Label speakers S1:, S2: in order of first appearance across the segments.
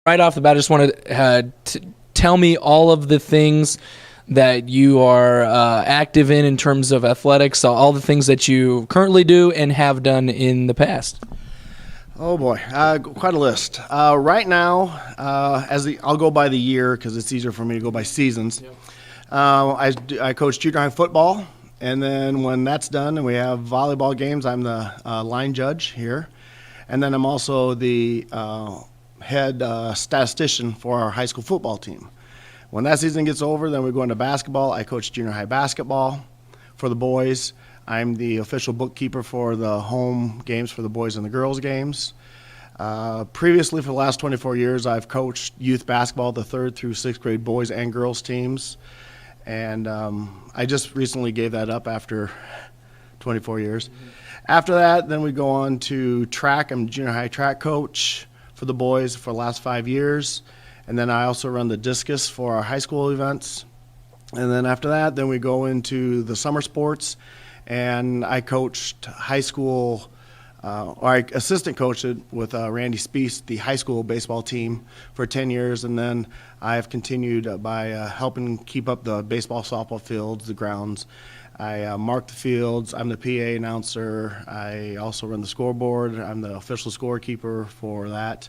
S1: Right off the bat, I just want to tell me all of the things that you are active in terms of athletics, all the things that you currently do and have done in the past.
S2: Oh boy, quite a list. Right now, I'll go by the year because it's easier for me to go by seasons. Yep. I coach junior high football, and then when that's done and we have volleyball games, I'm the line judge here, and then I'm also the head statistician for our high school football team. When that season gets over, then we go into basketball. I coach junior high basketball for the boys. I'm the official bookkeeper for the home games for the boys and the girls games. Previously, for the last 24 years, I've coached youth basketball, the 3rd through 6th grade boys and girls teams. And I just recently gave that up after 24 years. Mm-hmm. After that, then we go on to track. I'm junior high track coach for the boys for the last 5 years. And then I also run the discus for our high school events. And then after that, then we go into the summer sports. And I coached high school, or I assistant coached it with Randy Speece, the high school baseball team, for 10 years. And then I've continued by helping keep up the baseball, softball fields, the grounds. I mark the fields. I'm the PA announcer. I also run the scoreboard. I'm the official scorekeeper for that.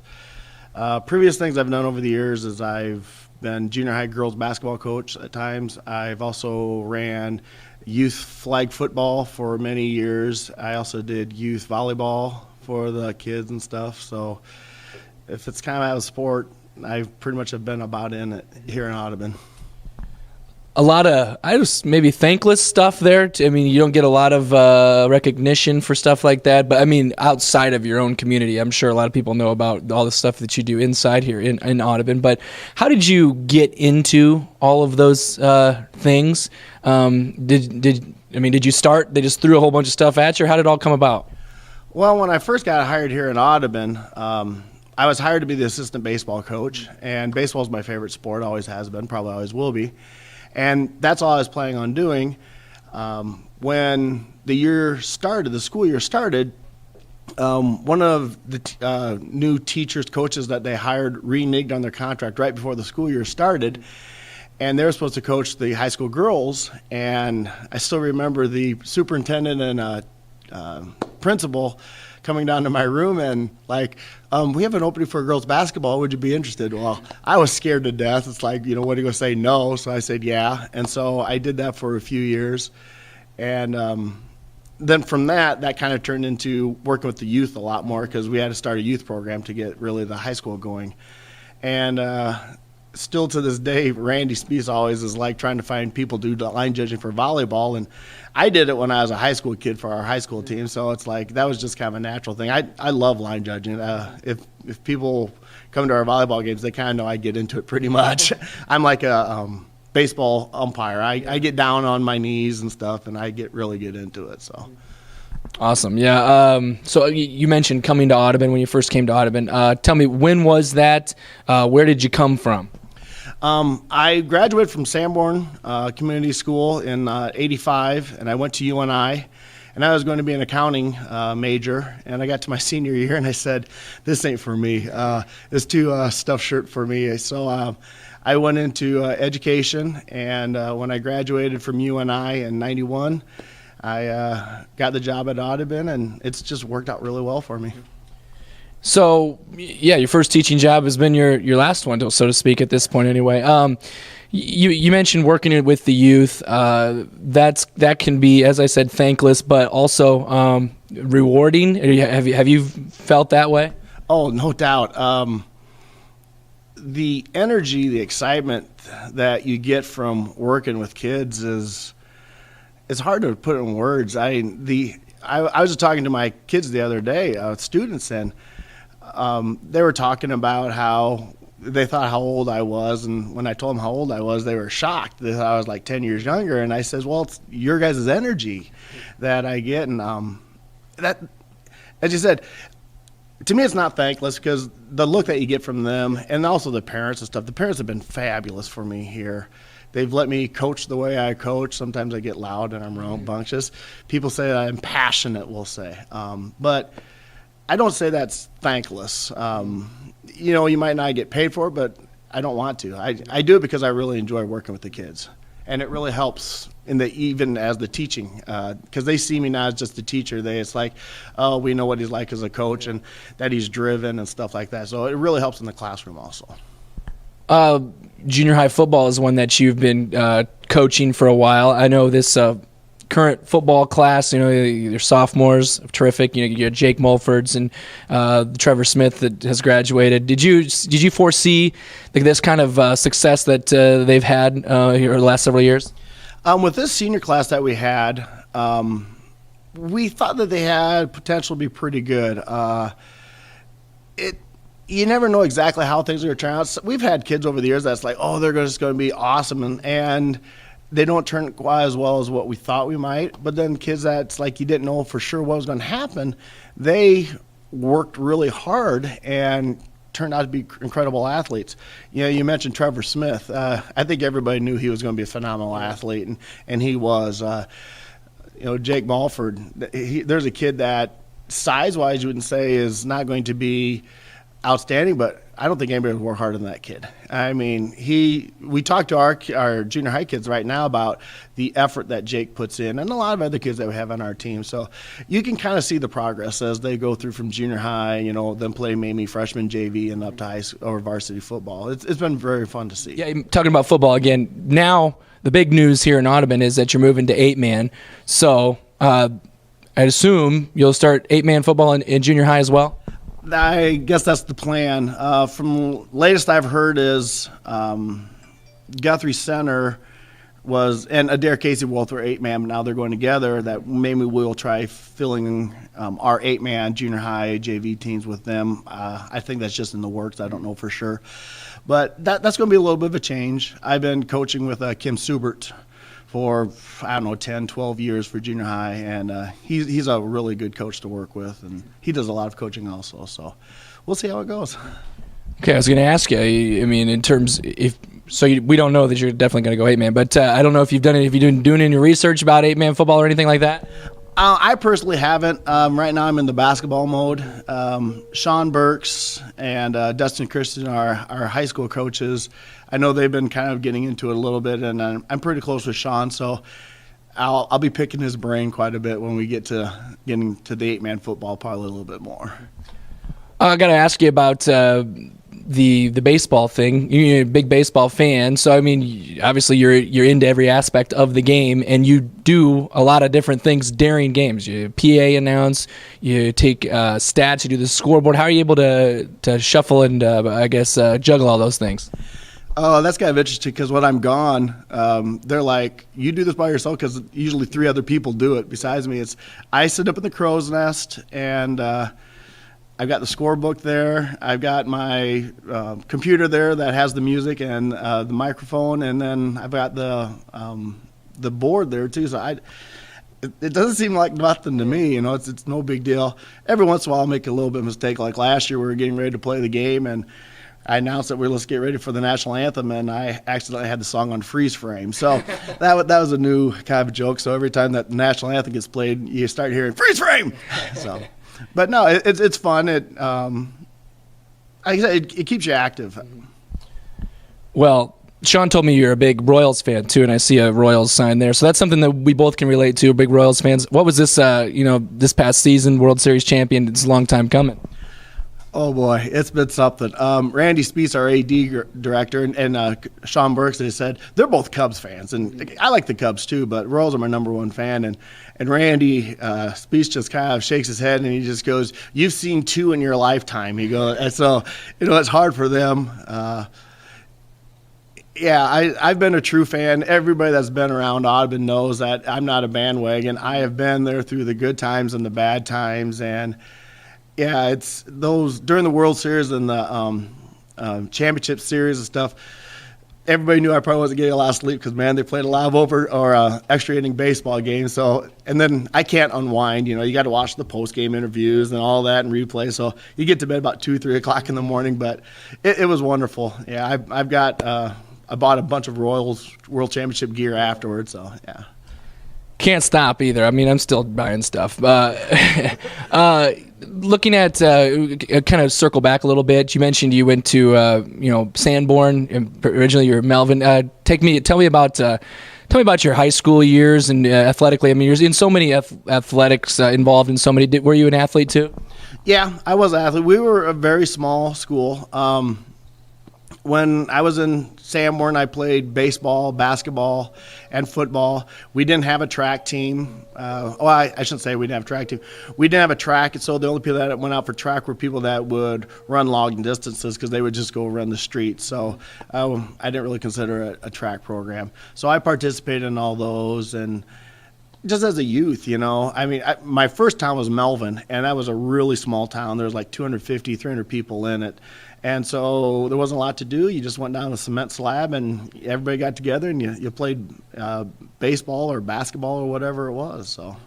S2: Previous things I've done over the years is I've been junior high girls basketball coach at times. I've also ran youth flag football for many years. I also did youth volleyball for the kids and stuff. So if it's kind of out of sport, I pretty much have been about in it here in Audubon.
S1: A lot of, maybe thankless stuff there. I mean, you don't get a lot of recognition for stuff like that. But, I mean, outside of your own community, I'm sure a lot of people know about all the stuff that you do inside here in Audubon. But how did you get into all of those things? Did you start, they just threw a whole bunch of stuff at you, or how did it all come about?
S2: Well, when I first got hired here in Audubon, I was hired to be the assistant baseball coach. And baseball is my favorite sport, always has been, probably always will be. And that's all I was planning on doing. When the school year started, one of the new teachers, coaches that they hired reneged on their contract right before the school year started. And they were supposed to coach the high school girls. And I still remember the superintendent and principal coming down to my room and like, we have an opening for girls basketball. Would you be interested? Well, I was scared to death. It's like, what are you going to say? No. So I said, yeah. And so I did that for a few years. And then from that kind of turned into working with the youth a lot more because we had to start a youth program to get really the high school going. And still to this day, Randy Speece always is like trying to find people to do line judging for volleyball. And I did it when I was a high school kid for our high school team. So it's like that was just kind of a natural thing. I love line judging. If people come to our volleyball games, they kind of know I get into it pretty much. I'm like a baseball umpire. I get down on my knees and stuff, and I really get into it. So.
S1: Awesome. Yeah. So you mentioned coming to Audubon when you first came to Audubon. Tell me, when was that? Where did you come from?
S2: I graduated from Sanborn Community School in '85, and I went to UNI, and I was going to be an accounting major, and I got to my senior year, and I said, this ain't for me. It's too stuffed shirt for me. So I went into education, and when I graduated from UNI in '91, I got the job at Audubon, and it's just worked out really well for me.
S1: So, yeah, your first teaching job has been your last one, so to speak, at this point anyway. You mentioned working with the youth. That can be, as I said, thankless, but also rewarding. Have you felt that way?
S2: Oh, no doubt. The energy, the excitement that you get from working with kids it's hard to put in words. I was just talking to my kids the other day, students, and they were talking about how they thought how old I was, and when I told them how old I was, they were shocked that I was like 10 years younger. And I says, well, it's your guys' energy that I get, and that, as you said, to me it's not thankless because the look that you get from them and also the parents and stuff. The parents have been fabulous for me here. They've let me coach the way I coach. Sometimes I get loud and I'm rambunctious. People say that I'm passionate, we'll say. But I don't say that's thankless. You might not get paid for it, but I don't want to. I do it because I really enjoy working with the kids, and it really helps even as the teaching, because they see me not as just a teacher. It's like, oh, we know what he's like as a coach, and that he's driven and stuff like that. So it really helps in the classroom also.
S1: Junior high football is one that you've been coaching for a while. I know this current football class, your sophomores, terrific. You got Jake Mulfords and Trevor Smith that has graduated. Did you foresee this kind of success that they've had here the last several years?
S2: With this senior class that we had, we thought that they had potential to be pretty good. You never know exactly how things are going to turn out. So we've had kids over the years that's like, oh, they're just going to be awesome, and they don't turn quite as well as what we thought we might. But then kids that's like you didn't know for sure what was going to happen, they worked really hard and turned out to be incredible athletes. You mentioned Trevor Smith. I think everybody knew he was going to be a phenomenal athlete, and he was. Jake Mulford, there's a kid that size-wise you wouldn't say is not going to be outstanding, but I don't think anybody would work harder than that kid. I mean, we talked to our junior high kids right now about the effort that Jake puts in, and a lot of other kids that we have on our team. So you can kind of see the progress as they go through from junior high, then play maybe freshman JV and up to high school or varsity football. It's been very fun to see.
S1: Yeah, talking about football again, now the big news here in Audubon is that you're moving to 8-man. So I assume you'll start 8-man football in junior high as well?
S2: I guess that's the plan. From latest I've heard is Guthrie Center and Adair Casey both were 8-man, but now they're going together. That maybe we'll try filling our 8-man junior high JV teams with them. I think that's just in the works. I don't know for sure. But that's going to be a little bit of a change. I've been coaching with Kim Subert for, 10, 12 years for junior high, and he's a really good coach to work with, and he does a lot of coaching also, so we'll see how it goes.
S1: Okay, I was going to ask you, I mean, in terms, we don't know that you're definitely going to go 8-man, but I don't know if you've been doing any research about 8-man football or anything like that?
S2: I personally haven't. Right now I'm in the basketball mode. Sean Burks and Dustin Christian are our high school coaches. I know they've been kind of getting into it a little bit, and I'm pretty close with Sean, so I'll be picking his brain quite a bit when we get to getting to the 8-man football probably a little bit more.
S1: I got to ask you about the baseball thing. You're a big baseball fan, so I mean, obviously you're into every aspect of the game, and you do a lot of different things during games. You PA announce, you take stats, you do the scoreboard. How are you able to shuffle and juggle all those things?
S2: Oh, that's kind of interesting because when I'm gone, they're like, you do this by yourself, because usually 3 other people do it besides me. I sit up in the crow's nest, and I've got the scorebook there. I've got my computer there that has the music and the microphone, and then I've got the board there too. So it doesn't seem like nothing to me. It's no big deal. Every once in a while I'll make a little bit of mistake. Like last year we were getting ready to play the game, and I announced that let's get ready for the national anthem, and I accidentally had the song on freeze frame. So that was a new kind of joke. So every time that the national anthem gets played, you start hearing freeze frame. So, but no, it's fun. It keeps you active.
S1: Well, Sean told me you're a big Royals fan too, and I see a Royals sign there. So that's something that we both can relate to. Big Royals fans. What was this? This past season, World Series champion. It's a long time coming.
S2: Oh, boy, it's been something. Randy Spees, our AD director, and Sean Burks, they said they're both Cubs fans. And I like the Cubs, too, but Royals are my number one fan. And Randy Spees just kind of shakes his head, and he just goes, "You've seen 2 in your lifetime." He goes, and so, it's hard for them. I've been a true fan. Everybody that's been around Audubon knows that I'm not a bandwagon. I have been there through the good times and the bad times, and yeah, it's those during the World Series and the championship series and stuff. Everybody knew I probably wasn't getting a lot of sleep because, man, they played a lot of extra inning baseball games. So, and then I can't unwind. You got to watch the post game interviews and all that and replay. So you get to bed about 2, 3 o'clock in the morning. But it was wonderful. Yeah, I bought a bunch of Royals World Championship gear afterwards. So yeah.
S1: Can't stop either. I mean, I'm still buying stuff. Looking at kind of circle back a little bit. You mentioned you went to Sanborn. And originally, you were Melvin. Tell me about your high school years and athletically. I mean, you're in so many athletics involved in so many. Were you an athlete too?
S2: Yeah, I was an athlete. We were a very small school. When I was in Sanborn, I played baseball, basketball, and football. We didn't have a track team. I shouldn't say we didn't have a track team. We didn't have a track, and so the only people that went out for track were people that would run long distances because they would just go run the streets. So I didn't really consider it a track program. So I participated in all those, and just as a youth, I mean, my first town was Melvin, and that was a really small town. There was like 250, 300 people in it. And so there wasn't a lot to do. You just went down a cement slab, and everybody got together, and you played baseball or basketball or whatever it was. So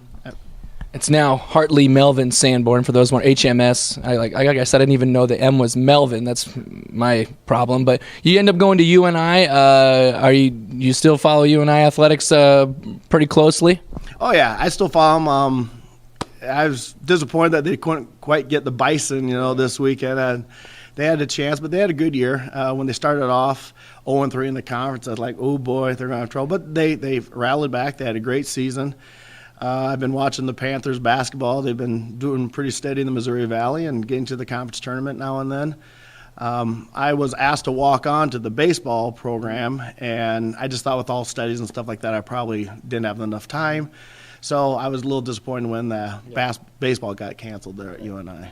S1: it's now Hartley, Melvin, Sanborn. For those more HMS, like I said, I didn't even know the M was Melvin. That's my problem. But you end up going to UNI. You still follow UNI athletics pretty closely?
S2: Oh yeah, I still follow them. I was disappointed that they couldn't quite get the Bison, this weekend. They had a chance, but they had a good year. When they started off 0-3 in the conference, I was like, oh boy, they're going to have trouble. But they rallied back. They had a great season. I've been watching the Panthers basketball. They've been doing pretty steady in the Missouri Valley and getting to the conference tournament now and then. I was asked to walk on to the baseball program, and I just thought with all studies and stuff like that, I probably didn't have enough time. So I was a little disappointed when the baseball got canceled there at UNI.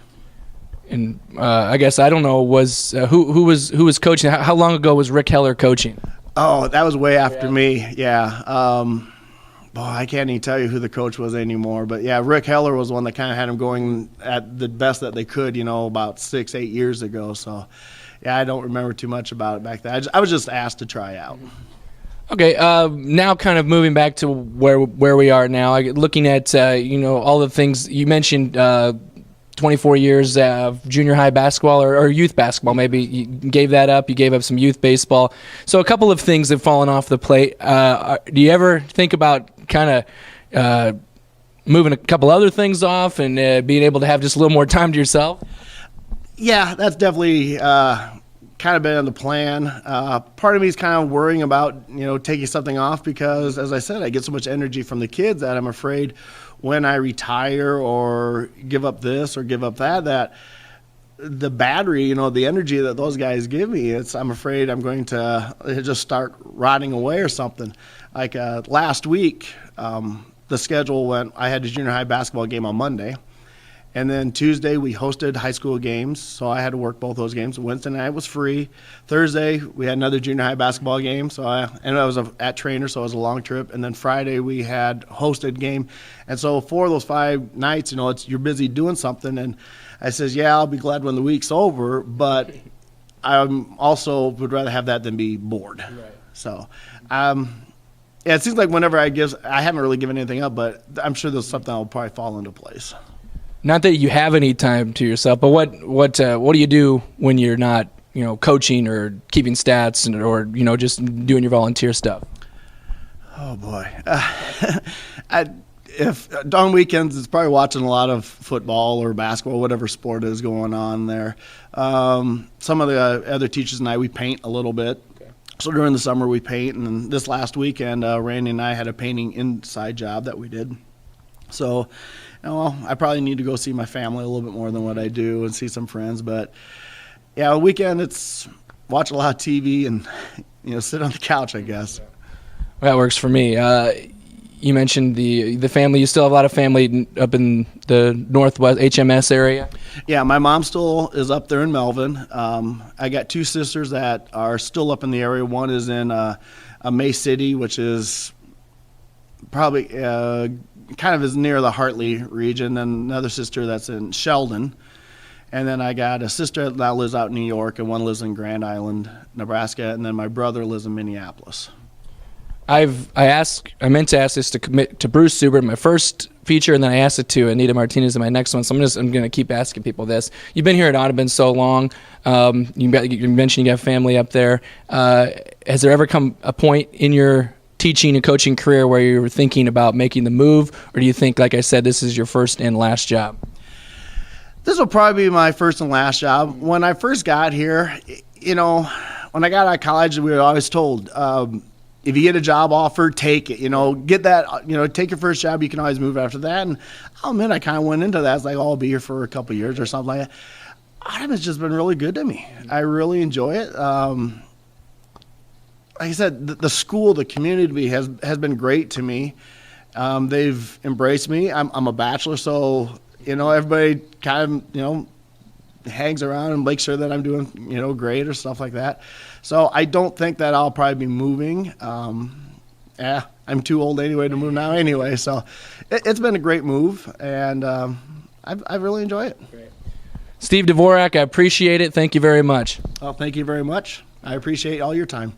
S1: And I guess I don't know who was coaching. How long ago was Rick Heller coaching?
S2: Oh, that was way after me. Yeah. I can't even tell you who the coach was anymore. But yeah, Rick Heller was one that kind of had him going at the best that they could. About 6-8 years ago. So yeah, I don't remember too much about it back then. I was just asked to try out.
S1: Okay, now kind of moving back to where we are now, looking at all the things you mentioned. 24 years of junior high basketball or youth basketball. Maybe you gave that up. You gave up some youth baseball. So a couple of things have fallen off the plate. Do you ever think about kind of moving a couple other things off and being able to have just a little more time to yourself?
S2: Yeah, that's definitely kind of been in the plan. Part of me is kind of worrying about taking something off because, as I said, I get so much energy from the kids that I'm afraid when I retire or give up this or give up that the battery, the energy that those guys give me, I'm afraid I'm going to just start rotting away or something. Like last week, the schedule went, I had a junior high basketball game on Monday. And then Tuesday, we hosted high school games, so I had to work both those games. Wednesday night was free. Thursday, we had another junior high basketball game, and I was at Trainer, so it was a long trip. And then Friday, we had hosted game. And so for those 5 nights, you're busy doing something. And I says, yeah, I'll be glad when the week's over, but I also would rather have that than be bored. Right. So, yeah, it seems like whenever I haven't really given anything up, but I'm sure there's something that will probably fall into place.
S1: Not that you have any time to yourself, but what do you do when you're not coaching or keeping stats or just doing your volunteer stuff?
S2: Oh boy, if on weekends it's probably watching a lot of football or basketball, whatever sport is going on there. Some of the other teachers and we paint a little bit. Okay. So during the summer we paint, and this last weekend Randy and I had a painting inside job that we did. So. I probably need to go see my family a little bit more than what I do and see some friends. But, yeah, weekend it's watch a lot of TV and, sit on the couch, I guess.
S1: Well, that works for me. You mentioned the family. You still have a lot of family up in the Northwest HMS area?
S2: Yeah, my mom still is up there in Melvin. I got 2 sisters that are still up in the area. One is in May City, which is probably kind of is near the Hartley region, and another sister that's in Sheldon. And then I got a sister that now lives out in New York, and one lives in Grand Island, Nebraska, and then my brother lives in Minneapolis.
S1: I meant to ask this to commit to Bruce Suber in my first feature, and then I asked it to Anita Martinez in my next one. So I'm going to keep asking people this. You've been here at Audubon so long. You mentioned you got family up there. Has there ever come a point in your teaching and coaching career where you were thinking about making the move, or do you think, like I said, this is your first and last job?
S2: This will probably be my first and last job. When I first got here, you know, when I got out of college, we were always told, if you get a job offer, take it. You know, get that. You know, take your first job. You can always move after that. And I'll admit, I kind of went into that. It's like, oh, I'll be here for a couple of years or something like that. Audubon's just been really good to me. I really enjoy it. Like I said, the school, the community has been great to me. They've embraced me. I'm a bachelor, so you know everybody kind of hangs around and makes sure that I'm doing great or stuff like that. So I don't think that I'll probably be moving. I'm too old anyway to move now anyway. So it's been a great move, and I really enjoy it.
S1: Great. Steve Dvorak, I appreciate it. Thank you very much.
S2: Well, thank you very much. I appreciate all your time.